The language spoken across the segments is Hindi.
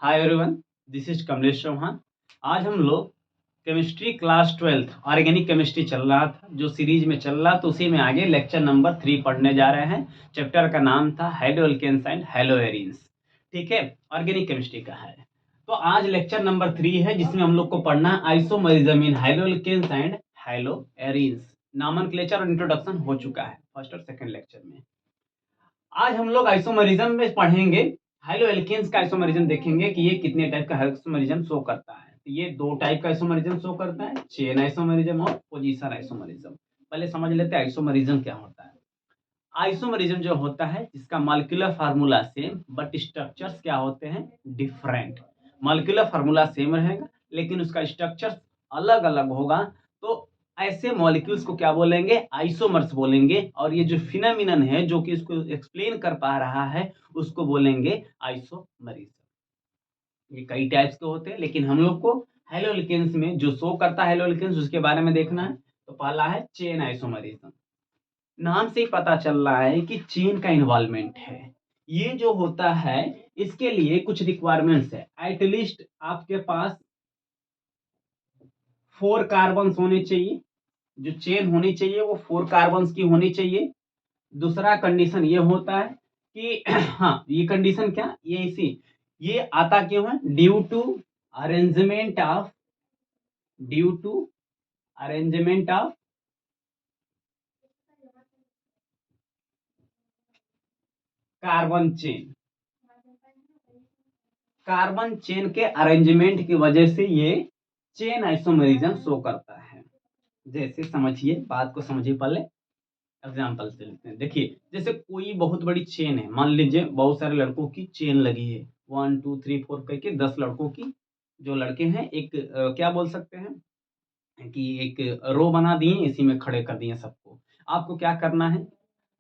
Hi everyone, this is Kamlesh Chauhan. आज हम लोग केमिस्ट्री क्लास 12 ऑर्गेनिक केमिस्ट्री चल रहा था, जो सीरीज में चल रहा तो उसी में आगे लेक्चर नंबर 3 पढ़ने जा रहे हैं। चैप्टर का नाम था हाइड्रोअल्केन्स एंड हैलोएरीन्स। ठीक है, ऑर्गेनिक केमिस्ट्री का है। तो आज लेक्चर नंबर 3 है, जिसमें हम लोग को पढ़ना है आइसोमरिज्म इन हाइड्रोअल्केन्स एंड हैलोएरीन्स। नॉमेनक्लेचर और इंट्रोडक्शन हो चुका है फर्स्ट और सेकंड लेक्चर में। आज हम लोग आइसोमरिज्म में पढ़ेंगे, हाइड्रोएल्केन्स का आइसोमरिज्म देखेंगे कि ये कितने टाइप का आइसोमरिज्म शो करता है। तो ये दो टाइप का आइसोमरिज्म शो करता है, चेन आइसोमरिज्म और पोजीशन आइसोमरिज्म। पहले समझ लेते हैं आइसोमरिज्म क्या होता है। आइसोमरिज्म जो होता है, इसका molecular formula same but structures क्या होते हैं, डिफरेंट। मॉलिक्यूलर फार्मूला सेम रहेगा लेकिन उसका स्ट्रक्चर अलग अलग होगा। तो ऐसे मॉलिक्यूल्स को क्या बोलेंगे, आइसोमर्स बोलेंगे। और ये जो फिनोमिनन है जो कि इसको एक्सप्लेन कर पा रहा है, उसको बोलेंगे आइसोमरिज्म। ये कई टाइप्स के होते हैं लेकिन हम लोग को हैलोअल्केन्स में जो शो करता है हैलोअल्केन्स, उसके बारे में देखना है। तो पहला है चेन आइसोमरिज्म। नाम से ही पता चल रहा है कि चेन का इन्वॉल्वमेंट है। ये जो होता है, इसके लिए कुछ रिक्वायरमेंट्स है। एटलीस्ट आपके पास 4 कार्बन्स होने चाहिए। जो चेन होनी चाहिए वो 4 कार्बन्स की होनी चाहिए। दूसरा कंडीशन ये होता है कि हाँ, ये कंडीशन क्या, ये आता क्यों है, due to arrangement of carbon chain. Carbon chain के अरेंजमेंट की वजह से ये चेन आइसोमरिज्म शो करता है। जैसे समझिए, बात को समझिए, पहले एग्जांपल से लेते हैं। देखिए, जैसे कोई बहुत बड़ी चेन है, मान लीजिए बहुत सारे लड़कों की चेन लगी है, 1 2 3 4 करके 10 लड़कों की। जो लड़के हैं, एक क्या बोल सकते हैं कि एक रो बना दिए, इसी में खड़े कर दिए सबको। आपको क्या करना है,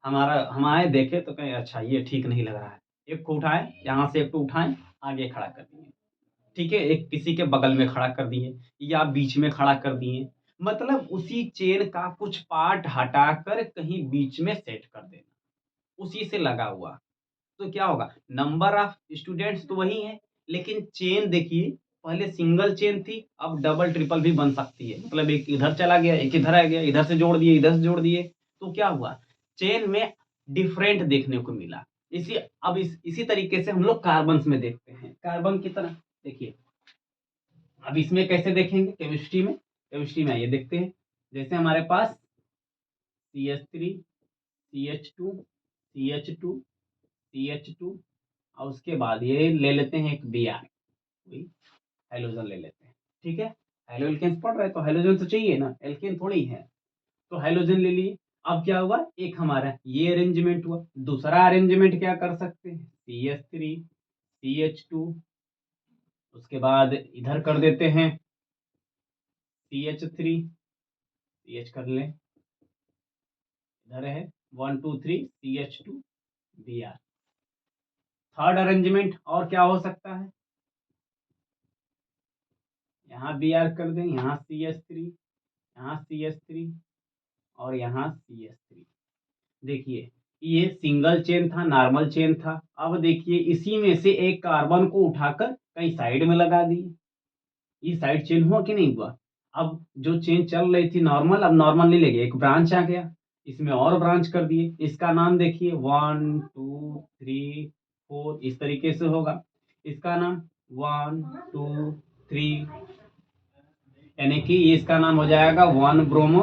हमारे देखे तो कहें अच्छा ये ठीक नहीं लग रहा है, एक को उठाए, यहाँ से एक को उठाएं, आगे खड़ा कर दिए। ठीक है, एक किसी के बगल में खड़ा कर दिए या बीच में खड़ा कर दिए। मतलब उसी चेन का कुछ पार्ट हटाकर कहीं बीच में सेट कर देना, उसी से लगा हुआ। तो क्या होगा, नंबर ऑफ स्टूडेंट्स तो वही है, लेकिन चेन देखिए, पहले सिंगल चेन थी, अब डबल ट्रिपल भी बन सकती है। मतलब एक इधर चला गया, एक इधर आ गया, इधर से जोड़ दिए, इधर से जोड़ दिए। तो क्या हुआ, चेन में डिफरेंट देखने को मिला। इसी तरीके से हम लोग कार्बन में देखते हैं, कार्बन की तरह। देखिए, अब इसमें कैसे देखेंगे, केमिस्ट्री में आइए देखते हैं। जैसे हमारे पास CH3 CH2 CH2 CH2, और उसके बाद ये ले लेते हैं एक Br, वही हाइड्रोजन ले लेते हैं। ठीक है, हाइड्रोजन पढ़ रहे तो हाइड्रोजन तो चाहिए ना, एल्केन थोड़ी है। तो हाइड्रोजन ले लिए। अब क्या हुआ, एक हमारा ये अरेंजमेंट हुआ। दूसरा अरेंजमेंट क्या कर सकते हैं, CH3 CH2, उसके बाद इधर कर देते हैं CH3 CH कर लें, इधर है 1 2 3 CH2 Br। थर्ड अरेंजमेंट और क्या हो सकता है, यहाँ Br कर दें, यहाँ CH3, यहाँ CH3 और यहाँ CH3। देखिए, ये सिंगल चेन था, नॉर्मल चेन था। अब देखिए, इसी में से एक कार्बन को उठाकर कहीं साइड में लगा दिए। ये साइड चेन हुआ कि नहीं हुआ। अब जो चेन चल रही थी नॉर्मल, अब नॉर्मल नहीं लगे, एक ब्रांच आ गया, इसमें और ब्रांच कर दिए। इसका नाम देखिए 1 2 3 4, इस तरीके से होगा। इसका नाम 1 2 3, यानी कि इसका नाम हो जाएगा 1 ब्रोमो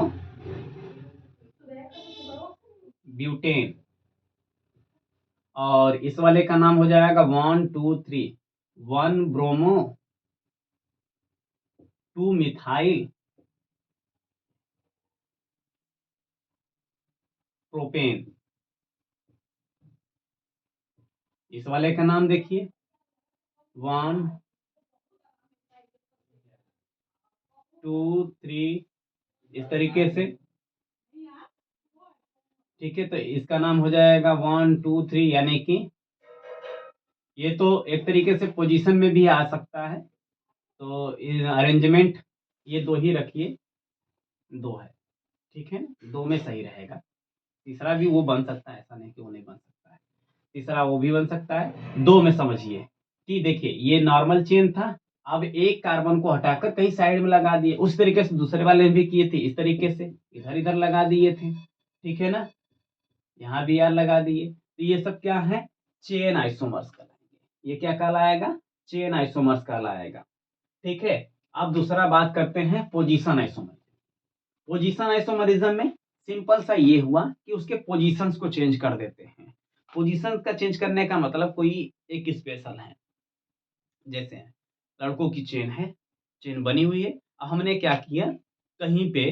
ब्यूटेन। और इस वाले का नाम हो जाएगा 1 2 3, 1 ब्रोमो 2 मिथाइल प्रोपेन। इस वाले का नाम देखिए 1 2 3, इस तरीके से। ठीक है, तो इसका नाम हो जाएगा 1 2 3, यानी कि ये तो एक तरीके से पोजीशन में भी आ सकता है। तो अरेंजमेंट ये दो ही रखिए, दो है। ठीक है, दो में सही रहेगा। तीसरा भी वो बन सकता है, ऐसा नहीं कि वो नहीं बन सकता है। तीसरा वो भी बन सकता है, दो में समझिए। कि देखिए ये नॉर्मल चेन था, अब एक कार्बन को हटाकर कहीं साइड में लगा दिए, उस तरीके से दूसरे वाले ने भी किए थे, इस तरीके से इधर इधर लगा दिए थे, ठीक है ना, यहाँ भी यार लगा दिए, तो ये सब क्या है, चेन आइसोमर्स कहलाएंगे। ये क्या कहलाएगा, चेन आइसोमर्स कहलाएगा, ठीक है। अब दूसरा बात करते हैं पोजीशन आइसोमर। पोजीशन आइसोमरिज्म में सिंपल सा ये हुआ कि उसके पोजीशंस को चेंज कर देते हैं। पोजीशन का चेंज करने का मतलब कोई एक स्पेशल है, जैसे लड़कों की चेन है, चेन बनी हुई है, अब हमने क्या किया, कहीं पे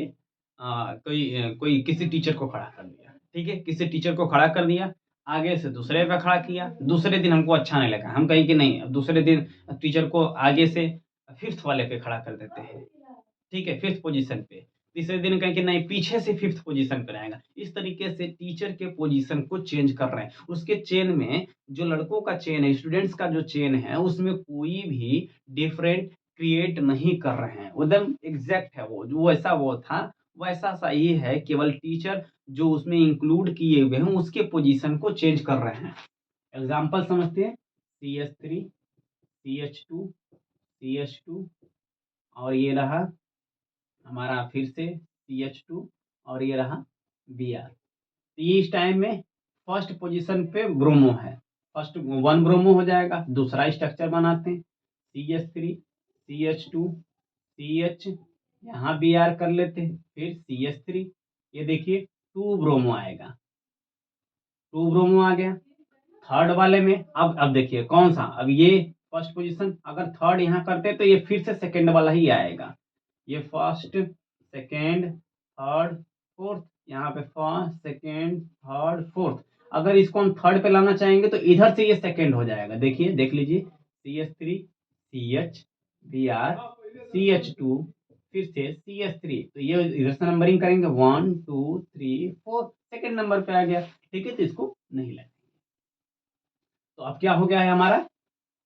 कोई किसी टीचर को खड़ा कर दिया, ठीक है, किसी टीचर को खड़ा कर दिया, आगे से दूसरे पे खड़ा किया, दूसरे दिन हमको अच्छा नहीं लगा, हम कहीं कि नहीं, अब दूसरे दिन टीचर को आगे से फिफ्थ वाले पे खड़ा कर देते हैं, ठीक है, फिफ्थ पोजीशन पे, तीसरे दिन कहें कि नहीं पीछे से फिफ्थ पोजीशन पे रहेगा, इस तरीके से टीचर के पोजीशन को चेंज कर रहे हैं। उसके चेन में जो लड़कों का चेन है, स्टूडेंट्स का जो चेन है, उसमें कोई भी डिफरेंट क्रिएट नहीं कर रहे हैं, एकदम एग्जैक्ट है, वो जो वैसा वो था वैसा सा ही है, केवल टीचर जो उसमें इंक्लूड किए हुए हैं उसके पोजीशन को चेंज कर रहे हैं। एग्जाम्पल समझते हैं, CH3 CH2 CH2 और ये रहा हमारा फिर से CH2 और ये रहा Br। तो ये इस टाइम में फर्स्ट पोजीशन पे ब्रोमो है, फर्स्ट वन ब्रोमो हो जाएगा, दूसरा स्ट्रक्चर बनाते हैं, CH3 CH2 CH, यहाँ Br कर लेते हैं, फिर CH3, ये देखिए 2 ब्रोमो आएगा, 2 ब्रोमो आ गया। थर्ड वाले में अब देखिए कौन सा, अब ये फर्स्ट पोजीशन, अगर थर्ड यहाँ करते तो ये फिर से सेकेंड वाला ही आएगा, ये फर्स्ट सेकेंड थर्ड फोर्थ, यहाँ पे फर्स्ट सेकेंड थर्ड फोर्थ, अगर इसको हम थर्ड पे लाना चाहेंगे तो इधर से ये सेकेंड हो जाएगा, देखिए देख लीजिए, CH3 CH Br CH2 फिर से CH3, तो ये इधर से नंबरिंग करेंगे 1 2 3 4, सेकेंड नंबर पे आ गया, ठीक है, तो इसको नहीं लगेगा। तो अब क्या हो गया है हमारा,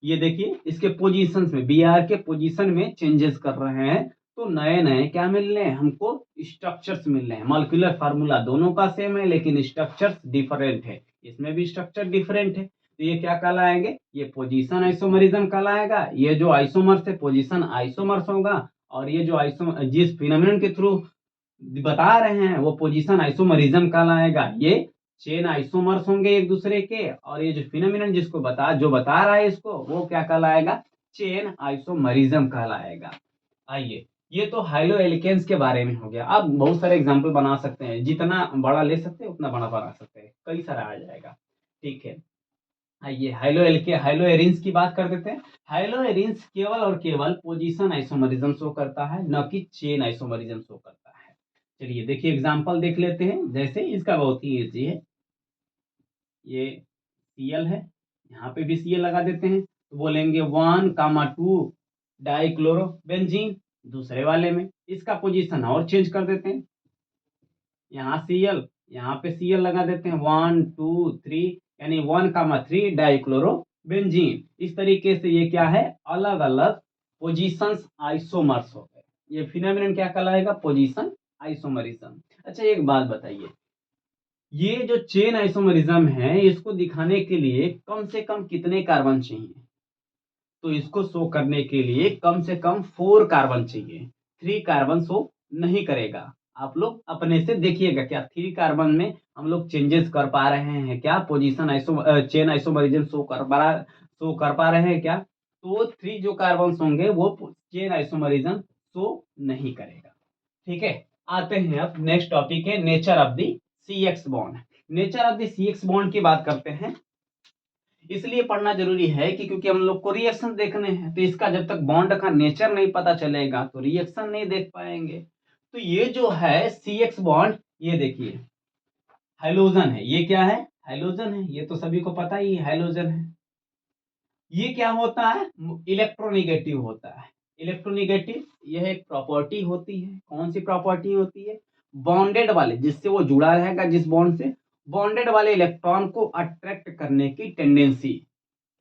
ये देखिए इसके पोजीशंस में, Br के पोजीशन में चेंजेस कर रहे हैं, तो नए नए क्या मिल रहे हैं हमको, स्ट्रक्चर्स मिल रहे हैं। मॉलिक्यूलर फार्मूला दोनों का सेम है लेकिन स्ट्रक्चर्स डिफरेंट है, इसमें भी स्ट्रक्चर डिफरेंट है, तो ये क्या कहलाएंगे, ये पोजीशन आइसोमरिज्म कहलाएगा। ये जो आइसोमर्स है पोजीशन आइसोमर्स होगा, और ये जो आइसोमर जिस फिनोमिनन के थ्रू बता रहे हैं वो पोजीशन आइसोमरिज्म कहलाएगा। ये चेन आइसोमर्स होंगे एक दूसरे के, और ये जो फिनोमिनन जिसको बता रहा है इसको, वो क्या कहलाएगा, चेन आइसोमरिज्म कहलाएगा। आइए, ये तो हाइलो एलिकेन्स के बारे में हो गया। अब बहुत सारे एग्जांपल बना सकते हैं, जितना बड़ा ले सकते हैं उतना बड़ा बना सकते हैं, कई सारा आ जाएगा, ठीक है। आइए हाइलो एरिन्स की बात कर देते हैं। हाइलो एरिन्स केवल और केवल पोजीशन आइसोमरिज्म शो करता है, न कि चेन आइसोमरिज्म शो करता है। चलिए देखिए एग्जांपल देख लेते हैं, जैसे इसका बहुत ही ईजी है, ये Cl है, यहाँ पे भी Cl लगा देते हैं, तो बोलेंगे 1,2 डाइक्लोरोबेंजीन, दूसरे वाले में इसका पोजीशन और चेंज कर देते हैं, यहाँ Cl, यहाँ पे Cl लगा देते हैं 1 2 3, यानी 1,3 डाइक्लोरोबेंजीन। इस तरीके से ये क्या है, अलग अलग पोजीशंस आइसोमर्स हो गए। ये फिनोमिनन क्या कहलाएगा, पोजीशन आइसोमरिज्म। अच्छा एक बात बताइए, ये जो चेन आइसोमरिज्म है इसको दिखाने के लिए कम से कम कितने कार्बन चाहिए, तो इसको शो करने के लिए कम से कम 4 कार्बन चाहिए, 3 कार्बन शो नहीं करेगा। आप लोग अपने से देखिएगा, क्या 3 कार्बन में हम लोग चेंजेस कर पा रहे हैं क्या, पोजीशन चेन आइसोमरिज्म शो कर पा रहे हैं क्या, तो 3 जो कार्बन होंगे वो चेन आइसोमरिज्म शो नहीं करेगा, ठीक है। आते हैं अब नेक्स्ट टॉपिक है nature of the CX bond. Nature of the CX bond की बात करते हैं, इसलिए पढ़ना जरूरी है कि क्योंकि हम लोग को रिएक्शन देखने हैं, तो इसका जब तक बॉन्ड का नेचर नहीं पता चलेगा तो रिएक्शन नहीं देख पाएंगे। तो ये जो है CX बॉन्ड, ये देखिए हाइड्रोजन है, ये क्या है, हाइड्रोजन है, ये तो सभी को पता ही हाइड्रोजन है। ये क्या होता है, इलेक्ट्रोनिगेटिव होता है। इलेक्ट्रोनिगेटिव यह एक प्रॉपर्टी होती है, कौन सी प्रॉपर्टी होती है, बॉन्डेड वाले, जिससे वो जुड़ा रहेगा जिस बॉन्ड से, बॉन्डेड वाले इलेक्ट्रॉन को अट्रैक्ट करने की टेंडेंसी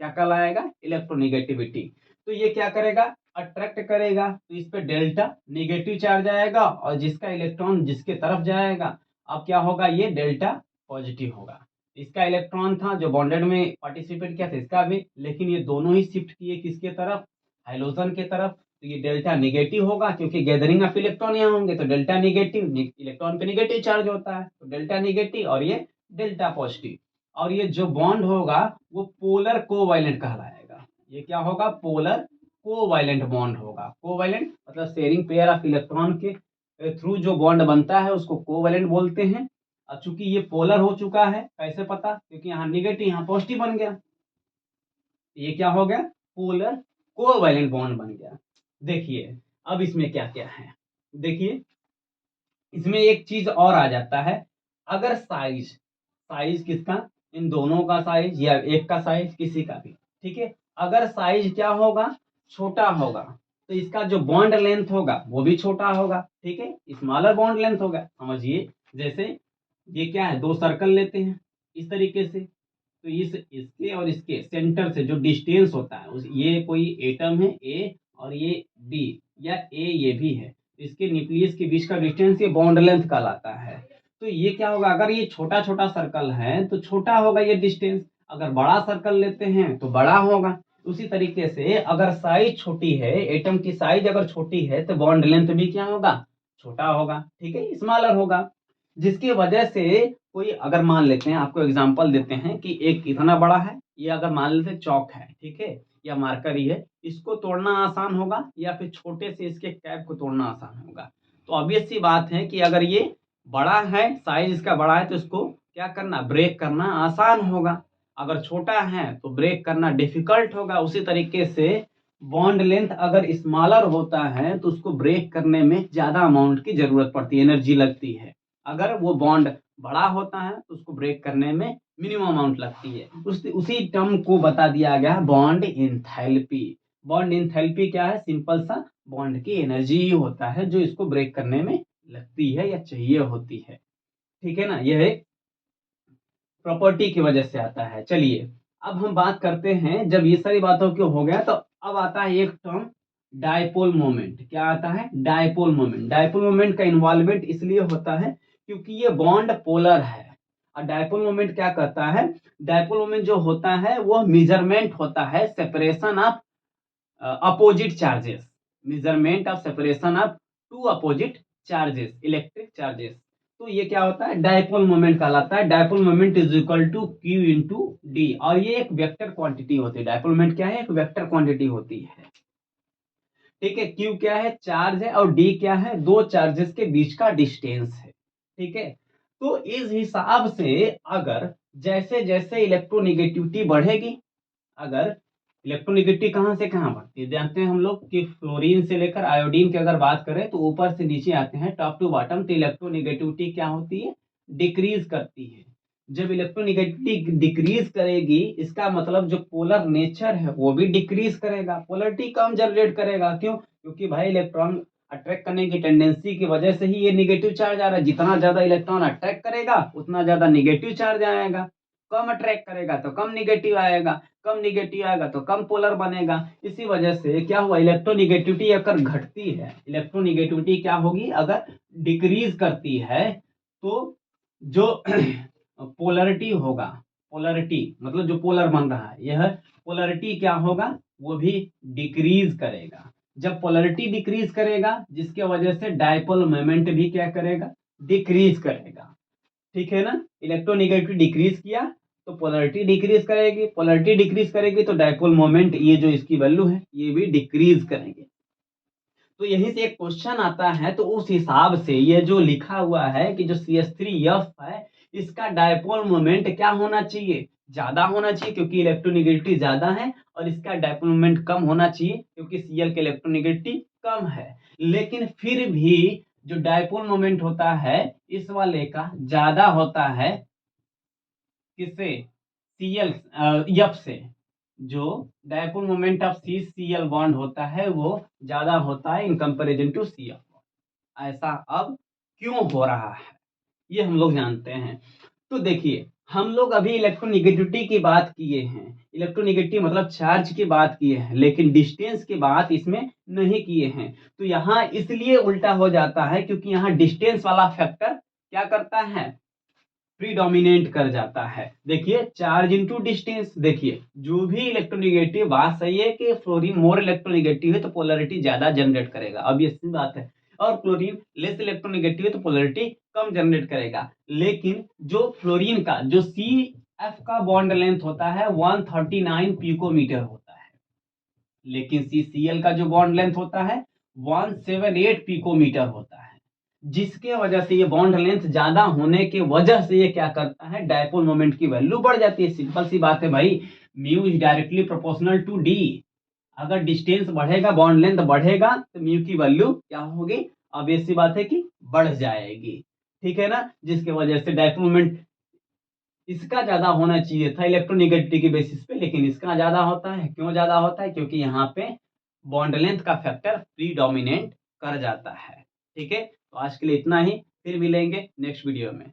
क्या कहलाएगा, इलेक्ट्रोनिगेटिविटी। तो ये क्या करेगा, अट्रैक्ट करेगा, तो इस पे डेल्टा निगेटिव चार्ज आएगा, और जिसका इलेक्ट्रॉन जिसके तरफ जाएगा अब क्या होगा, ये डेल्टा पॉजिटिव होगा। इसका इलेक्ट्रॉन था जो बॉन्डेड में पार्टिसिपेट किया था, इसका भी, लेकिन ये दोनों ही शिफ्ट किए किसके तरफ, हाइड्रोजन के तरफ। तो ये डेल्टा निगेटिव होगा क्योंकि गैदरिंग ऑफ इलेक्ट्रॉन यहाँ होंगे, तो डेल्टा निगेटिव, इलेक्ट्रॉन पे निगेटिव चार्ज होता है, तो डेल्टा निगेटिव और ये डेल्टा पॉजिटिव। और ये जो बॉन्ड होगा वो पोलर कोवैलेंट कहलाएगा। ये क्या होगा, पोलर कोवैलेंट बॉन्ड होगा। कोवैलेंट मतलब शेयरिंग पेयर ऑफ इलेक्ट्रॉन के थ्रू जो बॉन्ड बनता है उसको कोवैलेंट बोलते हैं। अब चूंकि ये पोलर हो चुका है, कैसे पता, क्योंकि यहाँ निगेटिव यहाँ पॉजिटिव बन गया, ये क्या हो गया, पोलर कोवैलेंट बॉन्ड बन गया। देखिए अब इसमें क्या क्या है, देखिए इसमें एक चीज और आ जाता है, अगर साइज, साइज किसका, इन दोनों का साइज या एक का साइज किसी का भी, ठीक है, अगर साइज क्या होगा, छोटा होगा, तो इसका जो बॉन्ड लेंथ होगा वो भी छोटा होगा, ठीक है, स्मॉलर बॉन्ड लेंथ होगा। समझिए जैसे ये क्या है, दो सर्कल लेते हैं इस तरीके से, तो इसके और इसके सेंटर से जो डिस्टेंस होता है उस, ये कोई एटम है ए और ये बी, या ए ये भी है, तो इसके न्यूक्लियस के बीच का डिस्टेंस ये बॉन्ड लेंथ कहलाता है। तो ये क्या होगा, अगर ये छोटा छोटा सर्कल है तो छोटा होगा ये डिस्टेंस, अगर बड़ा सर्कल लेते हैं तो बड़ा होगा। उसी तरीके से अगर साइज छोटी है, एटम की साइज अगर छोटी है तो बॉन्ड लेंथ भी क्या होगा, छोटा होगा, ठीक है, स्मॉलर होगा। जिसकी वजह से कोई, अगर मान लेते हैं, आपको एग्जांपल देते हैं कि एक इतना बड़ा है, ये अगर मान लेते हैं चौक है, ठीक है, या मार्कर ही है, इसको तोड़ना आसान होगा या फिर छोटे से इसके कैप को तोड़ना आसान होगा। तो ऑब्वियस सी बात है कि अगर ये बड़ा है, साइज इसका बड़ा है, तो इसको क्या करना, ब्रेक करना आसान होगा। अगर छोटा है तो ब्रेक करना डिफिकल्ट होगा। उसी तरीके से बॉन्ड लेंथ अगर स्मॉलर होता है तो उसको ब्रेक करने में ज्यादा अमाउंट की जरूरत पड़ती है, एनर्जी लगती है। अगर वो बॉन्ड बड़ा होता है तो उसको ब्रेक करने में मिनिमम अमाउंट लगती है। उसी टर्म को बता दिया गया बॉन्ड इंथैल्पी। बॉन्ड इंथैल्पी क्या है, सिंपल सा बॉन्ड की एनर्जी होता है जो इसको ब्रेक करने में लगती है या चाहिए होती है, ठीक है ना। यह एक प्रॉपर्टी की वजह से आता है। चलिए अब हम बात करते हैं, जब ये सारी बातों क्यों हो गया, तो अब आता है एक टर्म डायपोल मोमेंट। क्या आता है, डायपोल मोमेंट। डायपोल मोमेंट का इन्वॉल्वमेंट इसलिए होता है क्योंकि ये बॉन्ड पोलर है। और डायपोल मोमेंट क्या कहता है, डायपोल मोमेंट जो होता है वो मेजरमेंट होता है separation of opposite charges, measurement of separation of two opposite charges, electric charges. तो ये क्या होता है, डायपोल मोमेंट कहलाता है। Dipole moment is equal to q into d, और ये एक वेक्टर क्वांटिटी होती है। डायपोल मोमेंट क्या है, एक वेक्टर क्वांटिटी होती है, ठीक है। क्यू क्या है, चार्ज है, और डी क्या है, दो चार्जेस के बीच का डिस्टेंस है, ठीक है। तो इस हिसाब से अगर जैसे जैसे इलेक्ट्रोनेगेटिविटी बढ़ेगी, अगर इलेक्ट्रोनेगेटिविटी कहाँ से कहाँ बढ़ती है, जानते हैं हम लोग कि फ्लोरीन से लेकर आयोडीन की अगर बात करें तो ऊपर से नीचे आते हैं, टॉप टू बॉटम, तो इलेक्ट्रोनेगेटिविटी क्या होती है, डिक्रीज करती है। जब इलेक्ट्रोनेगेटिविटी डिक्रीज करेगी, इसका मतलब जो पोलर नेचर है वो भी डिक्रीज करेगा, पोलरिटी कम जनरेट करेगा। क्यों, क्योंकि भाई इलेक्ट्रॉन अट्रैक्ट करने की टेंडेंसी की वजह से ही ये निगेटिव चार्ज आ रहा है। जितना ज्यादा इलेक्ट्रॉन अट्रैक्ट करेगा उतना ज्यादा निगेटिव चार्ज आएगा, कम अट्रैक्ट करेगा तो कम निगेटिव आएगा, कम निगेटिव आएगा तो कम पोलर बनेगा। इसी वजह से क्या हुआ, इलेक्ट्रोनिगेटिविटी अगर घटती है, इलेक्ट्रोनिगेटिविटी क्या होगी, अगर डिक्रीज करती है, तो जो पोलरिटी होगा, पोलरिटी मतलब जो पोलर बन रहा है, यह पोलरिटी क्या होगा, वो भी डिक्रीज करेगा। जब पोलरिटी डिक्रीज करेगा, जिसके वजह से डायपोल मोमेंट भी क्या करेगा, डिक्रीज करेगा, ठीक है ना। इलेक्ट्रोनिगेटिविटी डिक्रीज किया तो पोलरिटी डिक्रीज करेगी, पोलरिटी डिक्रीज करेगी तो डायपोल मोमेंट, ये जो इसकी वैल्यू है ये भी डिक्रीज करेंगे। तो यहीं से एक क्वेश्चन आता है, तो उस हिसाब से ये जो लिखा हुआ है कि जो CH3F है, इसका डायपोल मोमेंट क्या होना चाहिए, ज्यादा होना चाहिए क्योंकि इलेक्ट्रोनिगेटिविटी ज्यादा है, और इसका डायपोल मोमेंट कम होना चाहिए क्योंकि Cl के इलेक्ट्रोनिगेटिविटी कम है। लेकिन फिर भी जो डायपोल मोमेंट होता है इस वाले का ज्यादा होता है, किससे, F से। जो dipole moment of CCl bond होता है वो ज्यादा होता है इन कंपैरिजन टू CF। ऐसा अब क्यों हो रहा है, ये हम लोग जानते हैं। तो देखिए हम लोग अभी इलेक्ट्रोनिगेटिविटी की बात किए हैं, इलेक्ट्रोनिगेटिव मतलब चार्ज की बात किए हैं, लेकिन डिस्टेंस की बात इसमें नहीं किए हैं। तो यहाँ इसलिए उल्टा हो जाता है क्योंकि यहाँ डिस्टेंस वाला फैक्टर क्या करता है, प्रीडोमिनेट कर जाता है। देखिए चार्ज इनटू डिस्टेंस, देखिए जो भी इलेक्ट्रोनेगेटिव, बात सही है कि फ्लोरीन मोर इलेक्ट्रोनेगेटिव है तो पोलैरिटी ज्यादा जनरेट करेगा, अब ये सी बात है, और क्लोरीन लेस इलेक्ट्रोनेगेटिव है तो पोलैरिटी कम जनरेट करेगा। लेकिन जो फ्लोरीन का जो CF का बॉन्ड लेंथ होता है 139 पिकोमीटर होता है, लेकिन CCl का जो बॉन्ड लेंथ होता है 178 पिकोमीटर होता है, जिसके वजह से ये बॉन्ड लेंथ ज्यादा होने के वजह से ये क्या करता है, डायपोल मोमेंट की वैल्यू बढ़ जाती है। सिंपल सी बात है भाई, mu is directly proportional to d. अगर डिस्टेंस बढ़ेगा, बॉन्ड लेंथ बढ़ेगा, तो म्यू की वैल्यू क्या होगी, अब ऐसी बात है कि बढ़ जाएगी, ठीक है ना, जिसके वजह से डायपोल मोमेंट इसका ज्यादा होना चाहिए था इलेक्ट्रोनेगेटिविटी के बेसिस पे, लेकिन इसका ज्यादा होता है। क्यों ज्यादा होता है, क्योंकि यहाँ पे बॉन्ड लेंथ का फैक्टर प्रीडोमिनेट कर जाता है। ठीक है, तो आज के लिए इतना ही, फिर मिलेंगे नेक्स्ट वीडियो में।